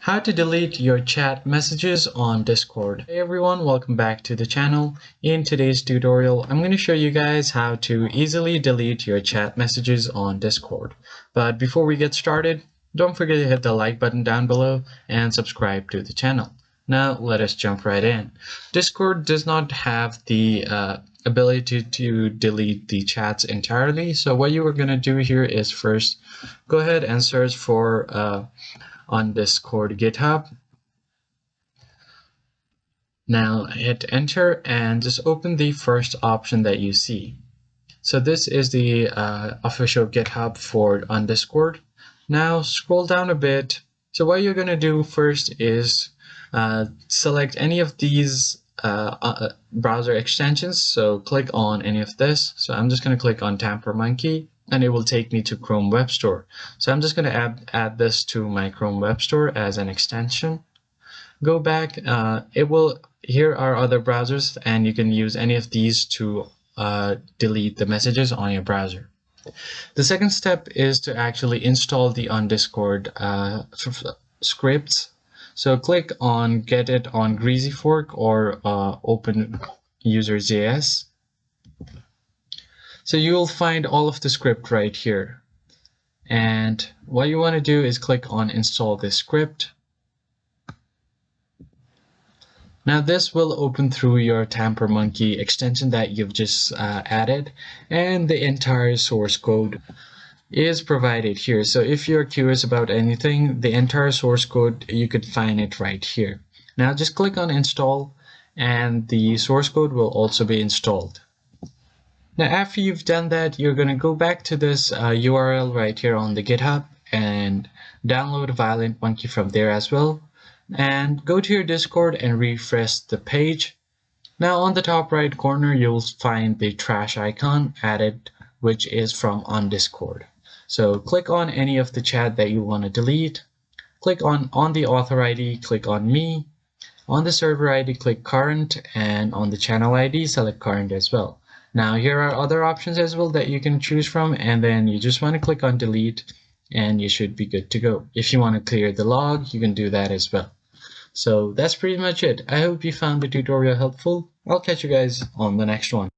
How to delete your chat messages on Discord. Hey everyone, welcome back to the channel. In today's tutorial, I'm going to show you guys how to easily delete your chat messages on Discord. But before we get started, don't forget to hit the like button down below and subscribe to the channel. Now let us jump right in. Discord does not have the ability to delete the chats entirely. So what you are going to do here is first go ahead and search for on Discord GitHub. Now hit enter and just open the first option that you see. So this is the official GitHub for on Discord. Now scroll down a bit. So what you're going to do first is select any of these browser extensions. So click on any of this. So I'm just going to click on Tamper Monkey, and it will take me to Chrome Web Store. So I'm just going to add this to my Chrome Web Store as an extension. Go back. Here are other browsers, and you can use any of these to delete the messages on your browser. The second step is to actually install the on Discord scripts. So click on Get It on Greasy Fork or Open User.js. So you will find all of the script right here. And what you want to do is click on Install this script. Now this will open through your Tamper Monkey extension that you've just added, and the entire source code is provided here. So if you're curious about anything, the entire source code, you could find it right here. Now just click on Install, and the source code will also be installed. Now after you've done that, you're going to go back to this URL right here on the GitHub and download Violent Monkey from there as well. And go to your Discord and refresh the page. Now on the top right corner, you'll find the trash icon added, which is from on Discord. So click on any of the chat that you want to delete. Click on the author ID, click on me. On the server ID, click current, and on the channel ID, select current as well. Now here are other options as well that you can choose from, and then you just want to click on delete and you should be good to go. If you want to clear the log, you can do that as well. So that's pretty much it. I hope you found the tutorial helpful. I'll catch you guys on the next one.